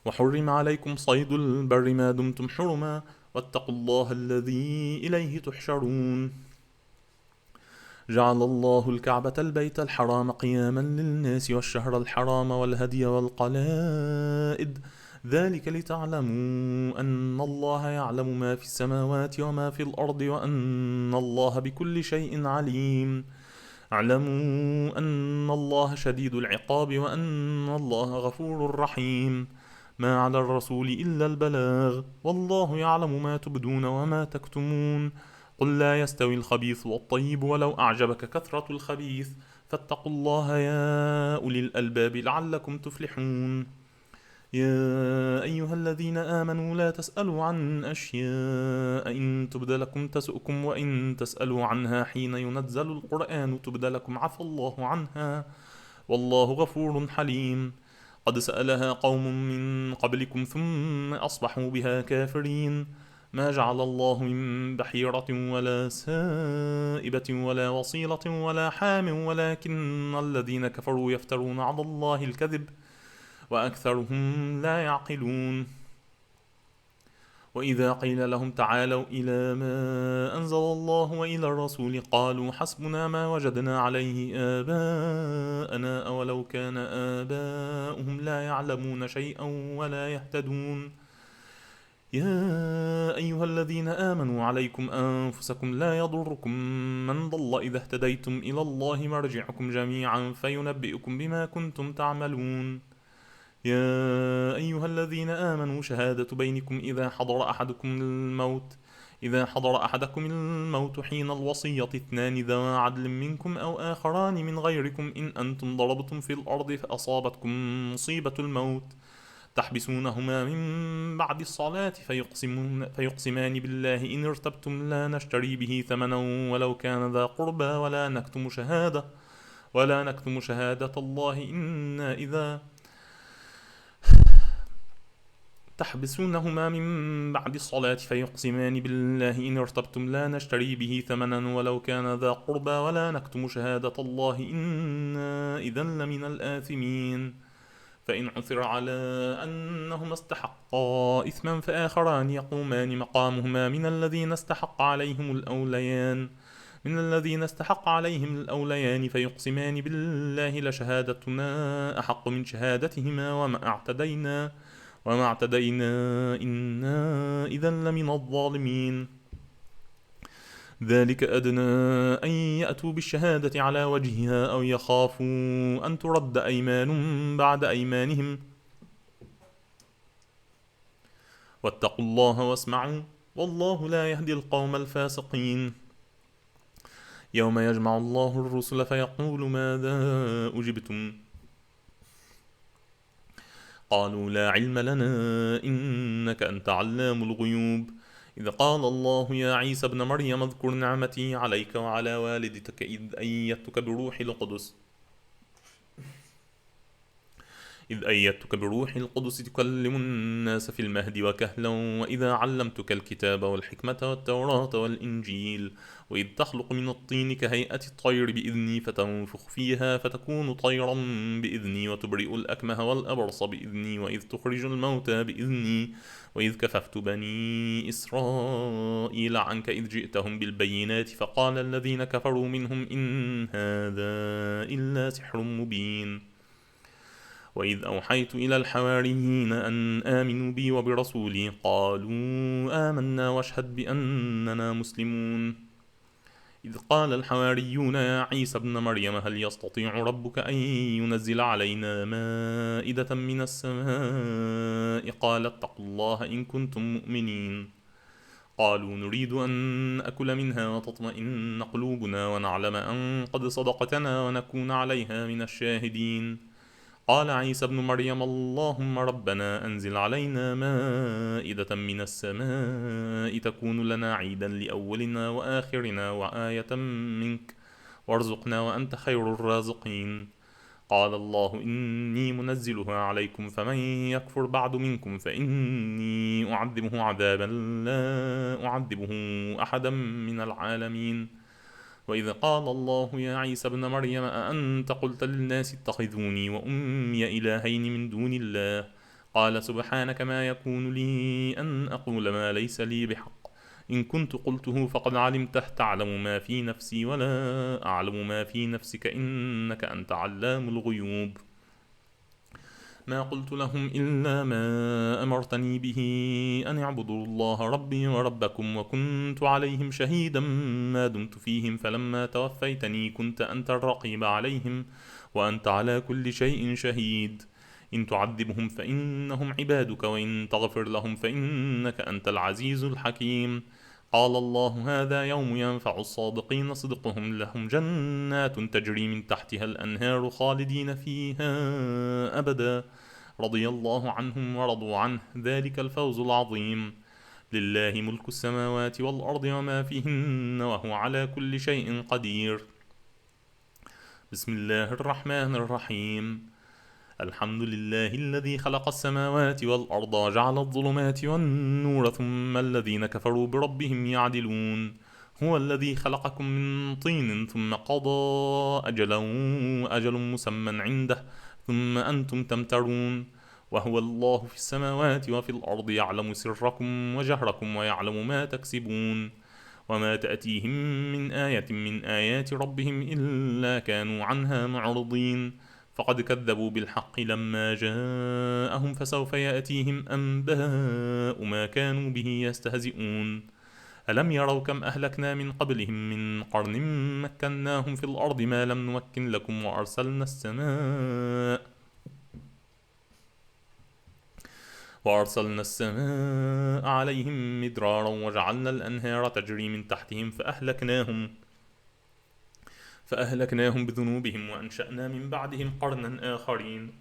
وحرم عليكم صيد البر ما دمتم حرما واتقوا الله الذي إليه تحشرون. جعل الله الكعبة البيت الحرام قياما للناس والشهر الحرام والهدي والقلائد ذلك لتعلموا أن الله يعلم ما في السماوات وما في الأرض وأن الله بكل شيء عليم. اعلموا أن الله شديد العقاب وأن الله غفور رحيم. ما على الرسول إلا البلاغ والله يعلم ما تبدون وما تكتمون. قل لا يستوي الخبيث والطيب ولو أعجبك كثرة الخبيث فاتقوا الله يا أولي الألباب لعلكم تفلحون. يا أيها الذين آمنوا لا تسألوا عن أشياء إن تبد لكم تسؤكم وإن تسألوا عنها حين ينزل القرآن تبد لكم عفى الله عنها والله غفور حليم. قد سألها قوم من قبلكم ثم أصبحوا بها كافرين. ما جعل الله من بحيرة ولا سائبة ولا وصيلة ولا حام ولكن الذين كفروا يفترون على الله الكذب وأكثرهم لا يعقلون. وإذا قيل لهم تعالوا إلى ما أنزل الله وإلى الرسول قالوا حسبنا ما وجدنا عليه آباءنا أولو كان آباؤهم لا يعلمون شيئا ولا يهتدون. يا أيها الذين آمنوا عليكم أنفسكم لا يضركم من ضل إذا اهتديتم إلى الله مرجعكم جميعا فينبئكم بما كنتم تعملون. يا أيها الذين آمنوا شهادة بينكم إذا حضر أحدكم الموت حين الوصية اثنان ذوى عدل منكم أو آخران من غيركم إن أنتم ضربتم في الأرض فأصابتكم مصيبة الموت تحبسونهما من بعد الصلاة فيقسمان بالله إن ارتبتم لا نشتري به ثمنا ولو كان ذا قربى ولا نكتم شهادة الله إنا إذا تحبسونهما من بعد الصلاة فيقسمان بالله إن ارتبتم لا نشتري به ثمنا ولو كان ذا قربى ولا نكتم شهادة الله إنا إذا لمن الآثمين. فإن عثر على أنهما استحقا إثما فآخران يقومان مقامهما من الذين استحق عليهم الأوليان فيقسمان بالله لشهادتنا أحق من شهادتهما وما اعتدينا إنا إذا لمن الظالمين. ذلك أدنى أن يأتوا بالشهادة على وجهها أو يخافوا أن ترد أيمان بعد أيمانهم واتقوا الله واسمعوا والله لا يهدي القوم الفاسقين. يوم يجمع الله الرسل فيقول ماذا أجبتم قالوا لا علم لنا إنك أنت علام الغيوب. إذ قال الله يا عيسى ابن مريم اذكر نعمتي عليك وعلى والدتك إذ أيدتك بروح القدس تكلم الناس في المهد وكهلا وإذا علمتك الكتاب والحكمة والتوراة والإنجيل وإذ تخلق من الطين كهيئة الطير بإذني فتنفخ فيها فتكون طيرا بإذني وتبرئ الأكمه والأبرص بإذني وإذ تخرج الموتى بإذني وإذ كففت بني إسرائيل عنك إذ جئتهم بالبينات فقال الذين كفروا منهم إن هذا إلا سحر مبين. وإذ أوحيت إلى الحواريين أن آمنوا بي وبرسولي قالوا آمنا واشهد بأننا مسلمون. إذ قال الحواريون يا عيسى ابن مريم هل يستطيع ربك أن ينزل علينا مائدة من السماء قال اتقوا الله إن كنتم مؤمنين. قالوا نريد أن نأكل منها وتطمئن قلوبنا ونعلم أن قد صدقتنا ونكون عليها من الشاهدين. قال عيسى ابن مريم اللهم ربنا أنزل علينا مائدة من السماء تكون لنا عيدا لأولنا وآخرنا وآية منك وارزقنا وأنت خير الرازقين. قال الله إني منزلها عليكم فمن يكفر بعد منكم فإني أعذبه عذابا لا أعذبه أحدا من العالمين. وإذ قال الله يا عيسى ابن مريم أأنت قلت للناس اتخذوني وأمي إلهين من دون الله قال سبحانك ما يكون لي أن أقول ما ليس لي بحق إن كنت قلته فقد علمته تعلم ما في نفسي ولا أعلم ما في نفسك إنك أنت علام الغيوب. ما قلت لهم إلا ما أمرتني به أن اعبدوا الله ربي وربكم وكنت عليهم شهيدا ما دمت فيهم فلما توفيتني كنت أنت الرقيب عليهم وأنت على كل شيء شهيد إن تعذبهم فإنهم عبادك وإن تغفر لهم فإنك أنت العزيز الحكيم قال الله هذا يوم ينفع الصادقين صدقهم لهم جنات تجري من تحتها الأنهار خالدين فيها أبدا رضي الله عنهم ورضوا عنه ذلك الفوز العظيم لله ملك السماوات والأرض وما فيهن وهو على كل شيء قدير بسم الله الرحمن الرحيم الحمد لله الذي خلق السماوات والأرض وجعل الظلمات والنور ثم الذين كفروا بربهم يعدلون هو الذي خلقكم من طين ثم قضى أجل مسمى عنده ثم أنتم تمترون وهو الله في السماوات وفي الأرض يعلم سركم وجهركم ويعلم ما تكسبون وما تأتيهم من آية من آيات ربهم إلا كانوا عنها معرضين فقد كذبوا بالحق لما جاءهم فسوف يأتيهم أنباء ما كانوا به يستهزئون ألم يروا كم أهلكنا من قبلهم من قرن مكناهم في الأرض ما لم نمكن لكم وأرسلنا السماء عليهم مدرارا وجعلنا الأنهار تجري من تحتهم فأهلكناهم بذنوبهم وأنشأنا من بعدهم قرنا آخرين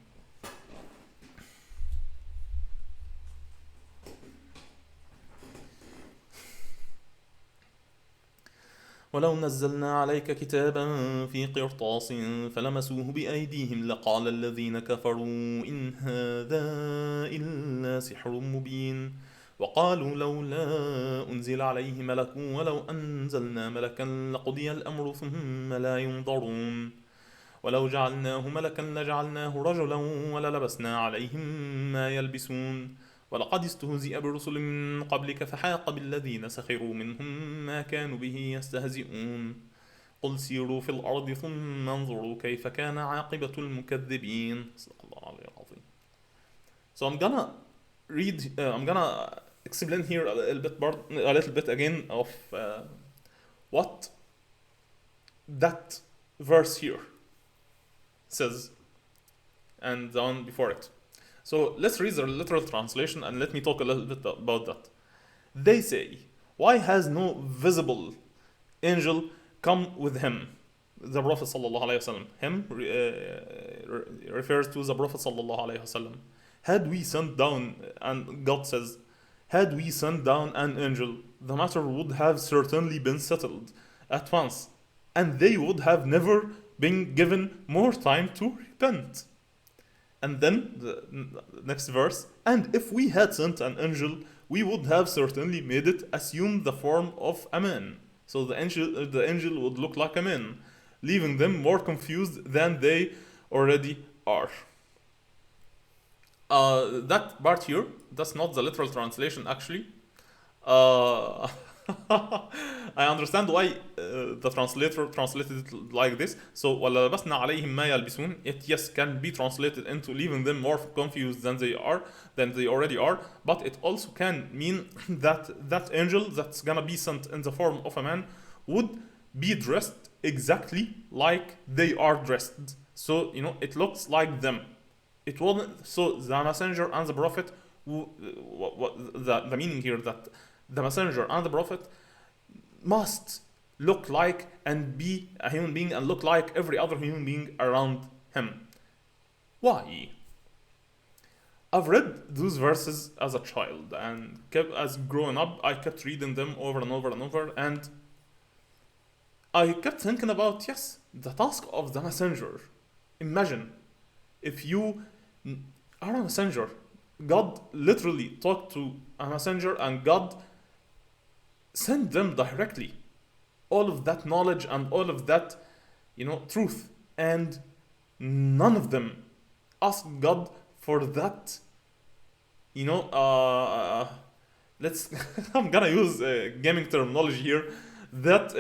ولو نزلنا عليك كتابا في قرطاس فلمسوه بأيديهم لقال الذين كفروا إن هذا إلا سحر مبين وقالوا لولا أنزل عليه ملك ولو أنزلنا ملكا لقضي الأمر ثم لا ينظرون ولو جعلناه ملكا لجعلناه رجلا وللبسنا عليهم ما يلبسون ولقد استهزئ برسل من قبلك فحاق بالذين سخروا منهم ما كانوا به يستهزئون قل سيروا في الأرض ثم انظروا كيف كان عاقبة المكذبين صدق الله العلي العظيم. So I'm gonna explain here a little bit again of what that verse here says and the one before it. So let's read the literal translation and let me talk a little bit about that. They say, why has no visible angel come with him? The Prophet sallallahu alaihi wasallam. Him refers to the Prophet sallallahu alaihi wasallam. Had we sent down, and God says, had we sent down an angel, the matter would have certainly been settled at once, and they would have never been given more time to repent. And then the next verse, and if we had sent an angel, we would have certainly made it assume the form of a man. So the angel would look like a man, leaving them more confused than they already are. That part here, that's not the literal translation actually. I understand why the translator translated it like this. So وَلَلَبَسْنَا عَلَيْهِمْ مَا يَلْبِسُونَ, it yes can be translated into leaving them more confused than they already are, but it also can mean that angel that's gonna be sent in the form of a man would be dressed exactly like they are dressed. So it looks like them. It wasn't so the messenger and the prophet. The meaning here that the messenger and the prophet must look like and be a human being and look like every other human being around him. Why? I've read those verses as a child and as growing up I kept reading them over and over and over, and I kept thinking about, yes, the task of the messenger. Imagine if you are a messenger. God literally talked to a messenger and God sent them directly all of that knowledge and all of that truth, and none of them asked God for that let's I'm gonna use gaming terminology here, that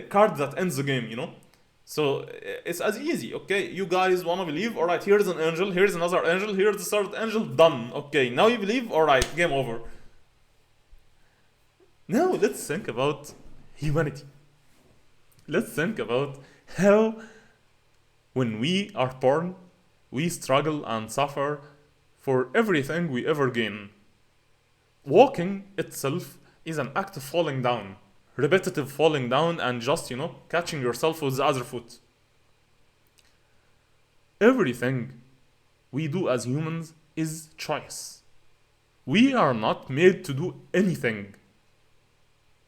card that ends the game. So it's as easy. Okay, you guys wanna believe? All right, here's an angel, here's another angel, here's the third angel. Done. Okay, now you believe. All right, game over. Now let's think about humanity. Let's think about how, when we are born, we struggle and suffer for everything we ever gain. Walking itself is an act of falling down, repetitive falling down, and just, catching yourself with the other foot. Everything we do as humans is choice. We are not made to do anything.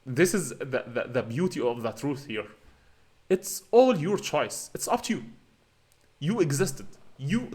This is the beauty of the truth here. It's all your choice. It's up to you. You existed. And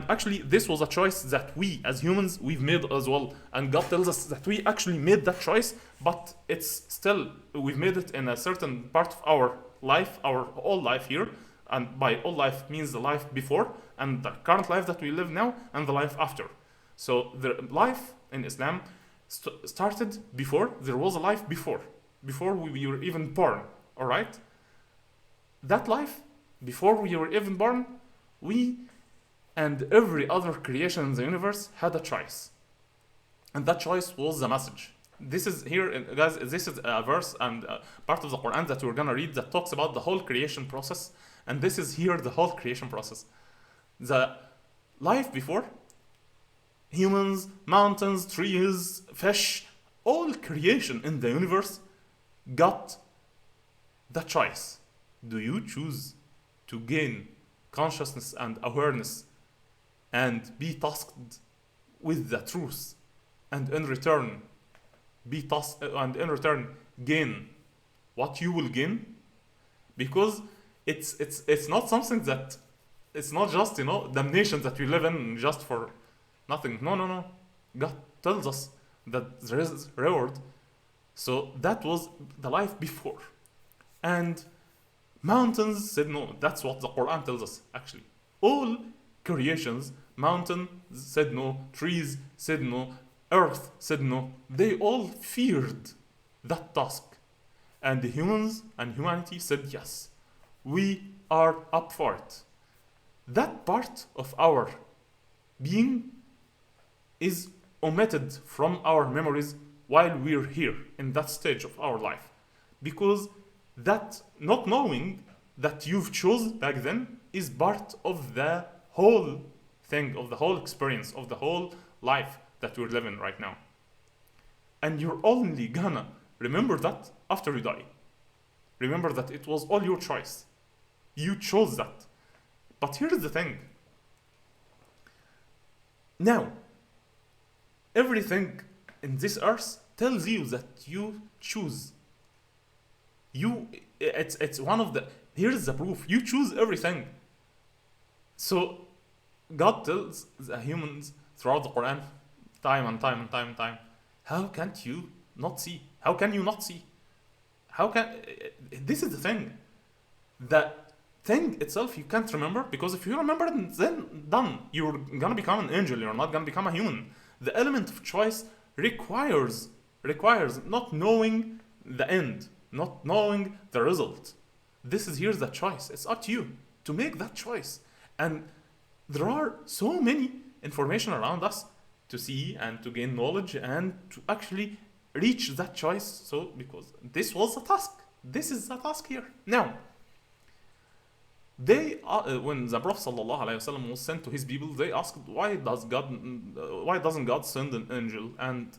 actually, this was a choice that we as humans, we've made as well. And God tells us that we actually made that choice, but it's still, we've made it in a certain part of our life, our whole life here. And by all life means the life before, and the current life that we live now, and the life after. So the life in Islam started before. There was a life before we were even born. All right, that life before we were even born, we and every other creation in the universe had a choice, and that choice was the message. This is here, guys. This is a verse and part of the Quran that we're gonna read that talks about the whole creation process, and this is here the whole creation process. The life before, humans, mountains, trees, fish, all creation in the universe got the choice. Do you choose to gain consciousness and awareness and be tasked with the truth, and in return gain what you will gain? Because it's not something that, it's not just damnation that we live in just for nothing. No. God tells us that there is reward. So that was the life before. And mountains said no. That's what the Quran tells us, actually. All creations, mountain said no, trees said no, earth said no. They all feared that task. And the humans and humanity said yes. We are up for it. That part of our being is omitted from our memories while we're here in that stage of our life, because that not knowing that you've chose back then is part of the whole thing, of the whole experience, of the whole life that we're living right now. And you're only gonna remember that after you die. Remember that it was all your choice. You chose that. But here's the thing. Now, everything in this earth tells you that you choose. It's one of the, here's the proof. You choose everything. So God tells the humans throughout the Quran time and time, how can't you not see? How can you not see? This is the thing. The thing itself you can't remember, because if you remember it, then done. You're gonna become an angel, you're not gonna become a human. The element of choice requires not knowing the end, not knowing the result. Here's the choice. It's up to you to make that choice. And there are so many information around us to see and to gain knowledge and to actually reach that choice. So, because this was a task. This is a task here. Now, when the Prophet ﷺ was sent to his people, they asked, why doesn't God send an angel? And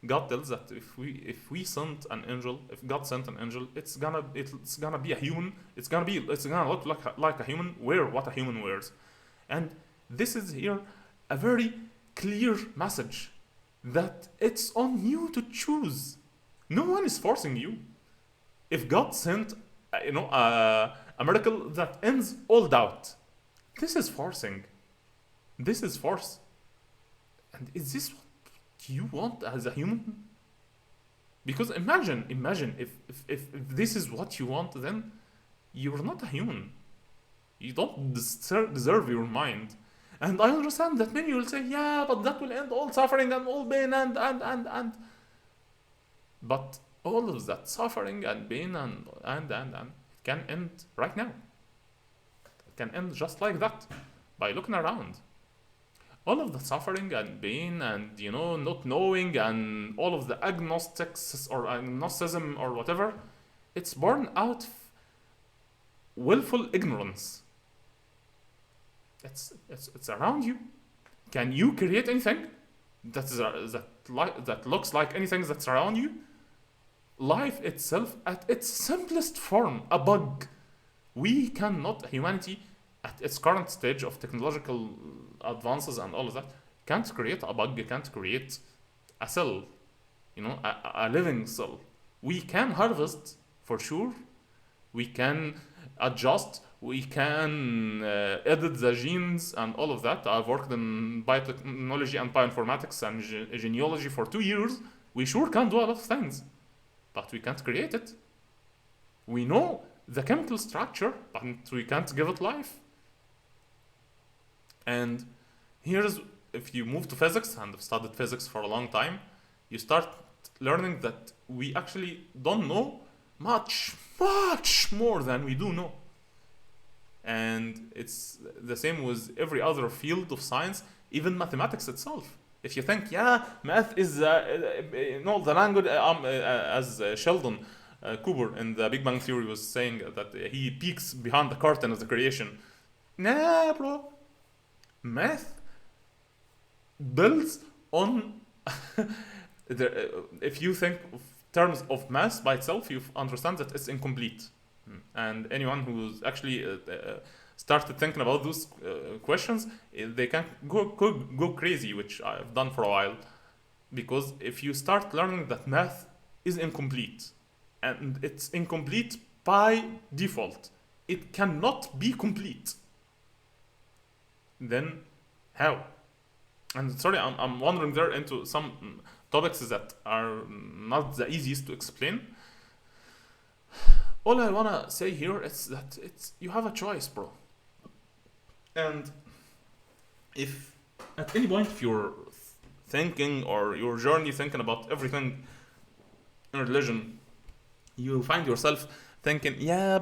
God tells that if we sent an angel, if God sent an angel, it's gonna be a human. It's gonna look like a human, wear what a human wears. And this is here a very clear message that it's on you to choose. No one is forcing you. If God sent, a miracle that ends all doubt, this is forcing. This is force. And is this what you want as a human? Because imagine if this is what you want, then you're not a human. You don't deserve your mind. And I understand that many will say, yeah, but that will end all suffering and all pain and. But all of that suffering and pain and it can end right now. It can end just like that by looking around. All of the suffering and pain and not knowing and all of the agnostics or agnosticism or whatever, it's born out of willful ignorance. It's around you. Can you create anything that looks like anything that's around you? Life itself at its simplest form, a bug. We cannot, humanity at its current stage of technological advances and all of that, can't create a bug, can't create a cell, a living cell. We can harvest for sure, we can adjust, we can edit the genes and all of that. I've worked in biotechnology and bioinformatics and genealogy for 2 years. We sure can do a lot of things, but we can't create it. We know the chemical structure, but we can't give it life. And here's, if you move to physics and have studied physics for a long time, you start learning that we actually don't know much more than we do know. And it's the same with every other field of science, even mathematics itself. If you think, math is the language, as Sheldon Cooper in the Big Bang Theory was saying, that he peeks behind the curtain of the creation. Nah, bro. Math builds on if you think of terms of math by itself, you understand that it's incomplete. And anyone who's actually started thinking about those questions, they can go crazy, which I've done for a while. Because if you start learning that math is incomplete, and it's incomplete by default, it cannot be complete, then how? And sorry, I'm wandering there into some topics that are not the easiest to explain. All I wanna say here is that you have a choice, bro. And if at any point if you're thinking or your journey thinking about everything in religion, you find yourself thinking,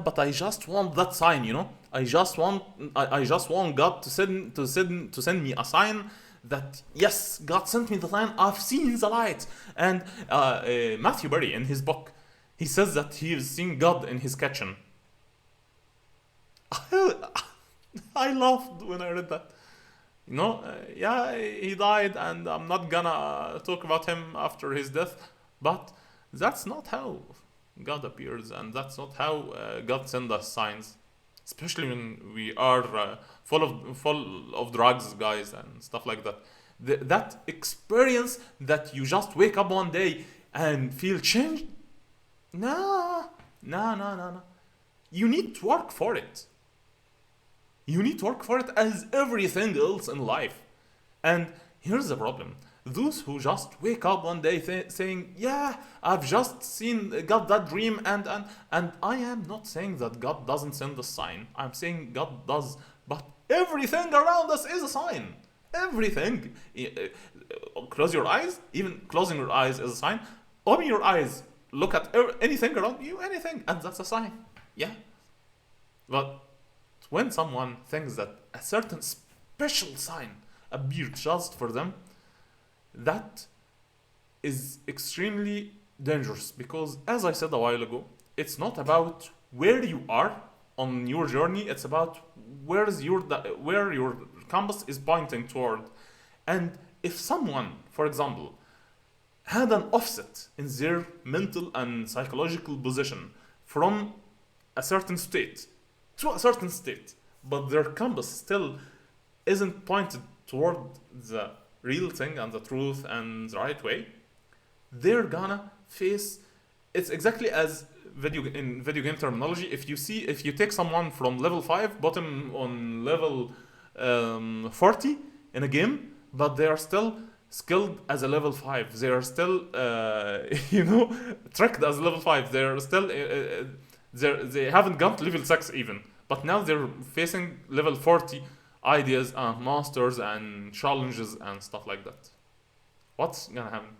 but I just want that sign, I just want God to send me a sign that yes, God sent me the sign. I've seen the light. And Matthew Berry in his book, he says that he's seen God in his kitchen. I laughed when I read that. He died, and I'm not gonna talk about him after his death, but that's not how God appears, and that's not how God sends us signs. Especially when we are full of drugs, guys, and stuff like that. That experience that you just wake up one day and feel changed. No. You need to work for it. You need to work for it as everything else in life. And here's the problem. Those who just wake up one day saying, I've just got that dream, and I am not saying that God doesn't send a sign. I'm saying God does, but everything around us is a sign. Everything. Close your eyes. Even closing your eyes is a sign. Open your eyes. Look at anything around you, anything, and that's a sign. Yeah. But when someone thinks that a certain special sign appeared just for them, that is extremely dangerous, because as I said a while ago, it's not about where you are on your journey, it's about where your compass is pointing toward. And if someone, for example, had an offset in their mental and psychological position from a certain state to a certain state, but their compass still isn't pointed toward the real thing and the truth and the right way, they're gonna face. It's exactly as in video game terminology. If you take someone from level 5 bottom on level 40 in a game, but they are still skilled as a level 5, they are still tricked as level 5, they're still they haven't gone to level 6 even, but now they're facing level 40 ideas and monsters and challenges and stuff like that. What's gonna happen?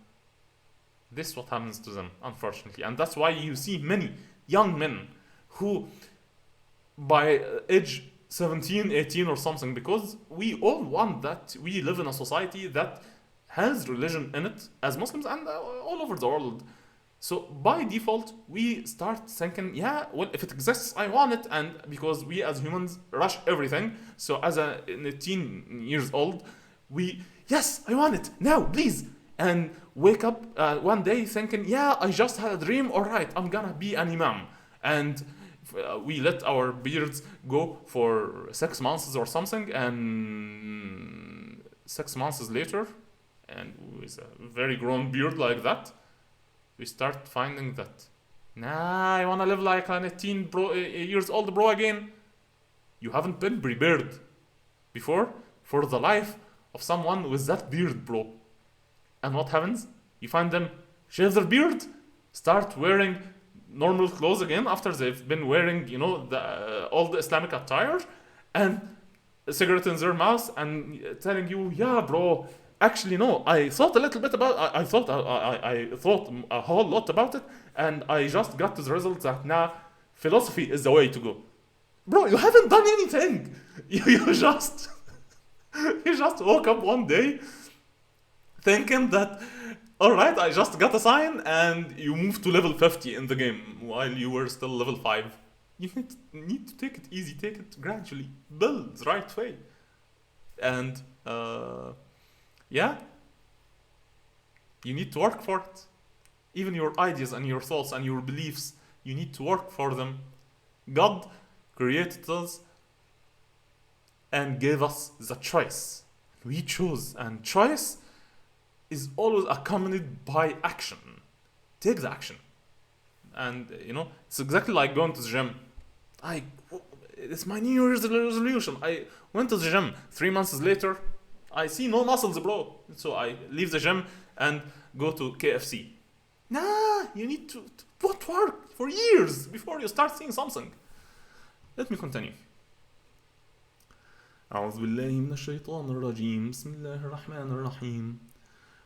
This is what happens to them, unfortunately. And that's why you see many young men who, by age 17, 18 or something, because we all want that. We live in a society that has religion in it as Muslims and all over the world. So by default, we start thinking, yeah, well, if it exists, I want it, and because we as humans rush everything. So as a 18 years old, we, yes, I want it now, please, and wake up one day thinking, yeah, I just had a dream. All right, I'm gonna be an imam, and we let our beards go for 6 months or something, and 6 months later, and with a very grown beard like that, we start finding that, nah, I wanna live like an 18 years old bro again. You haven't been prepared before for the life of someone with that beard, bro. And what happens? You find them shave their beard, start wearing normal clothes again after they've been wearing, all the Islamic attire, and a cigarette in their mouth, and telling you, yeah, bro, actually no, I thought a little bit about, I thought a whole lot about it, and I just got to the result that now philosophy is the way to go. Bro, you haven't done anything. You just you just woke up one day thinking that, all right, I just got a sign, and you moved to level 50 in the game while you were still level 5. You need to take it easy, take it gradually, build the right way. And yeah, you need to work for it. Even your ideas and your thoughts and your beliefs, you need to work for them. God created us and gave us the choice. We choose, and choice is always accompanied by action. Take the action. And it's exactly like going to the gym. It's my New Year's resolution. I went to the gym. 3 months later, I see no muscles, bro. So I leave the gym and go to KFC. Nah, you need to put work for years before you start seeing something. Let me continue. أعوذ بالله من الشيطان الرجيم. بسم الله الرحمن الرحيم.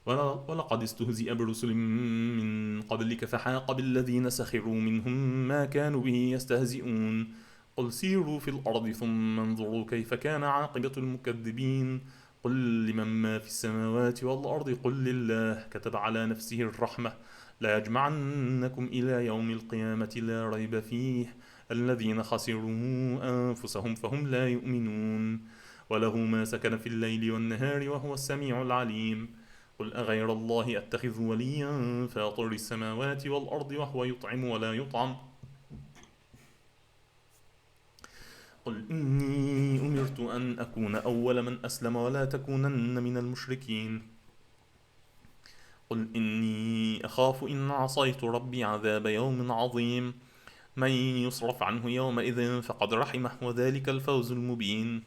ولقد استهزئ برسل من قبلك فحاق بالذين سخروا منهم ما كانوا به يستهزئون. قل سيروا في الأرض ثم انظروا كيف كان عاقبة المكذبين. قل لمن ما في السماوات والأرض قل لله كتب على نفسه الرحمة لا يجمعنكم إلى يوم القيامة لا ريب فيه الذين خسروا أنفسهم فهم لا يؤمنون. وله ما سكن في الليل والنهار وهو السميع العليم. قل أغير الله أتخذ وليا فاطر السماوات والأرض وهو يطعم ولا يطعم. قل إني أمرت أن أكون أول من أسلم ولا تكونن من المشركين. قل إني أخاف إن عصيت ربي عذاب يوم عظيم. من يصرف عنه يومئذ فقد رحمه وذلك الفوز المبين.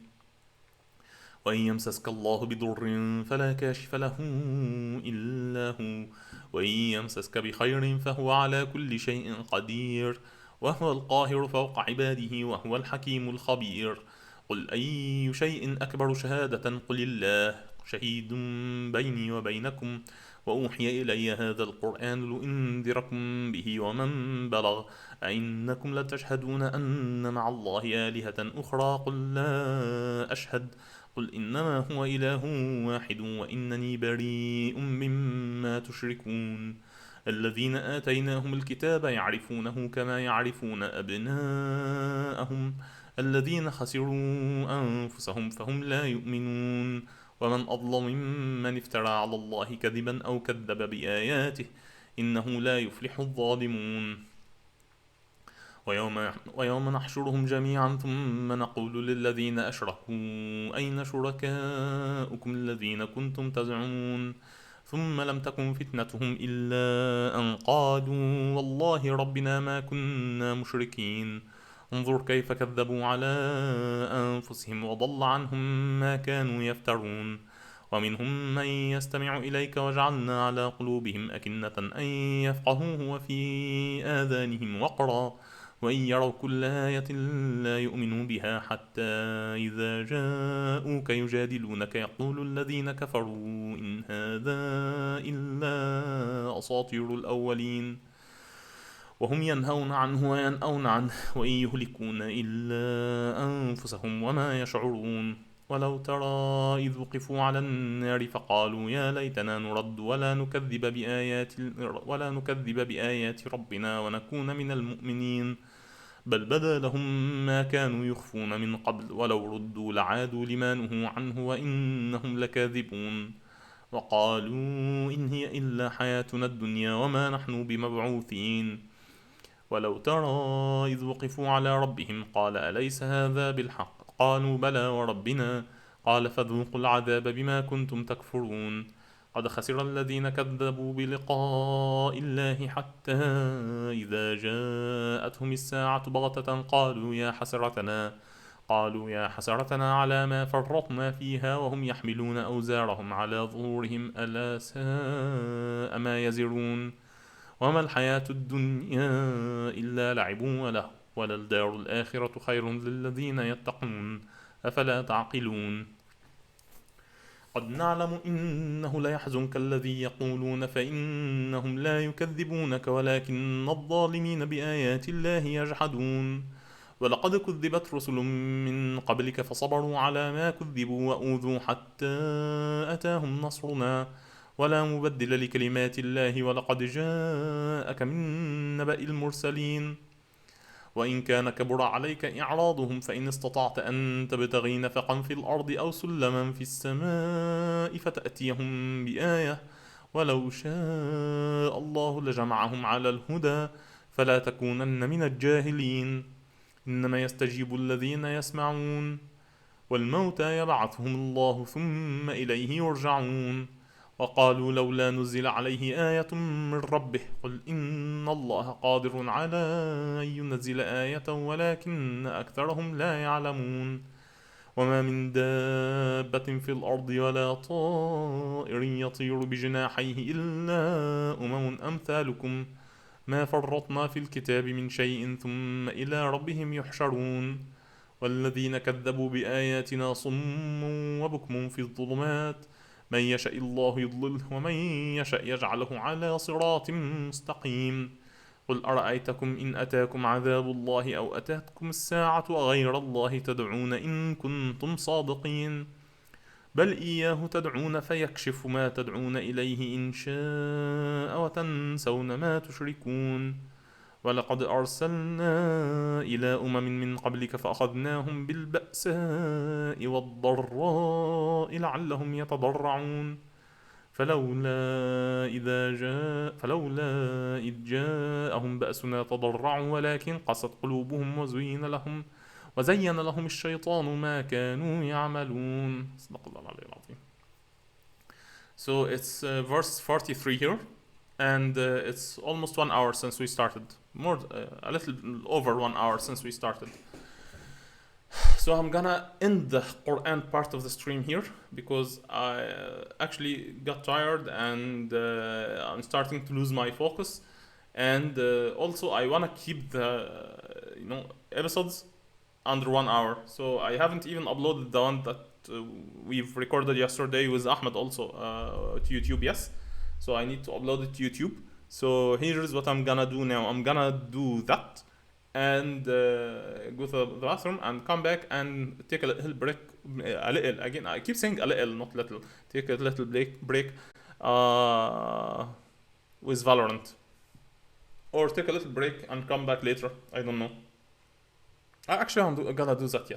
وإن يمسسك الله بضر فلا كاشف له إلا هو وإن يمسسك بخير فهو على كل شيء قدير وهو القاهر فوق عباده وهو الحكيم الخبير. قل أي شيء أكبر شهادة قل الله شهيد بيني وبينكم وأوحي إلي هذا القرآن لأنذركم به ومن بلغ أئنكم لتشهدون أن مع الله آلهة أخرى قل لا أشهد قل إنما هو إله واحد وإنني بريء مما تشركون. الذين آتيناهم الكتاب يعرفونه كما يعرفون أبناءهم الذين خسروا أنفسهم فهم لا يؤمنون. ومن أظلم ممن افترى على الله كذبا أو كذب بآياته إنه لا يفلح الظالمون. ويوم نحشرهم جميعا ثم نقول للذين أشركوا أين شركاؤكم الذين كنتم تزعمون ثم لم تكن فتنتهم إلا أن قالوا والله ربنا ما كنا مشركين. انظر كيف كذبوا على أنفسهم وضل عنهم ما كانوا يفترون. ومنهم من يستمع إليك وجعلنا على قلوبهم أكنة أن يفقهوه وفي آذانهم وقرا وإن يروا كل آية لا يؤمنوا بها حتى إذا جاءوك يجادلونك يقول الذين كفروا إن هذا إلا أساطير الأولين وهم ينهون عنه وينأون عنه وإن يهلكون إلا أنفسهم وما يشعرون ولو ترى إذ وقفوا على النار فقالوا يا ليتنا نرد ولا نكذب بآيات ربنا ونكون من المؤمنين بل بدا لهم ما كانوا يخفون من قبل ولو ردوا لعادوا لما نهوا عنه وإنهم لكاذبون وقالوا إن هي إلا حياتنا الدنيا وما نحن بمبعوثين ولو ترى إذ وقفوا على ربهم قال أليس هذا بالحق قالوا بلى وربنا قال فذوقوا العذاب بما كنتم تكفرون قد خسر الذين كذبوا بلقاء الله حتى إذا جاءتهم الساعة بغتة قالوا يا حسرتنا على ما فرطنا فيها وهم يحملون أوزارهم على ظهورهم ألا ساء ما يزرون وما الحياة الدنيا إلا لعب وله وللدار الآخرة خير للذين يتقون أفلا تعقلون قد نعلم إنه ليحزنك الذي يقولون فإنهم لا يكذبونك ولكن الظالمين بآيات الله يجحدون ولقد كذبت رسل من قبلك فصبروا على ما كذبوا وأوذوا حتى أتاهم نصرنا ولا مبدل لكلمات الله ولقد جاءك من نبأ المرسلين وإن كان كبر عليك إعراضهم فإن استطعت أن تبتغي نفقا في الأرض أو سلما في السماء فتأتيهم بآية ولو شاء الله لجمعهم على الهدى فلا تكونن من الجاهلين إنما يستجيب الذين يسمعون والموتى يبعثهم الله ثم إليه يرجعون وقالوا لولا نزل عليه آية من ربه قل إن الله قادر على أن ينزل آية ولكن أكثرهم لا يعلمون وما من دابة في الأرض ولا طائر يطير بجناحيه إلا أمثالكم ما فرطنا في الكتاب من شيء ثم إلى ربهم يحشرون والذين كذبوا بآياتنا صم وبكم في الظلمات من يشاء الله يضلله ومن يشاء يجعله على صراط مستقيم قل أرأيتكم إن أتاكم عذاب الله أو أتتكم الساعة أغير الله تدعون إن كنتم صادقين بل إياه تدعون فيكشف ما تدعون إليه إن شاء وتنسون ما تشركون ولقد أرسلنا إلى من قبلك فأخذناهم بالبأساء والضراء لعلهم يتضرعون فلولا إذ جاءهم بأسنا تضرعوا ولكن قست قلوبهم وزين لهم الشيطان ما كانوا يعملون صدق الله العلي العظيم. So it's verse 43 here, and it's almost 1 hour since we started. A little over 1 hour since we started. So I'm gonna end the Quran part of the stream here because I actually got tired and I'm starting to lose my focus. And also I wanna keep the episodes under 1 hour. So I haven't even uploaded the one that we've recorded yesterday with Ahmed also to YouTube. Yes, so I need to upload it to YouTube. So here's what I'm gonna do now. I'm gonna do that and go to the bathroom and come back and take a little break. Again, I keep saying a little, not little. Take a little break with Valorant, or take a little break and come back later. I don't know. I'm gonna do that. Yeah.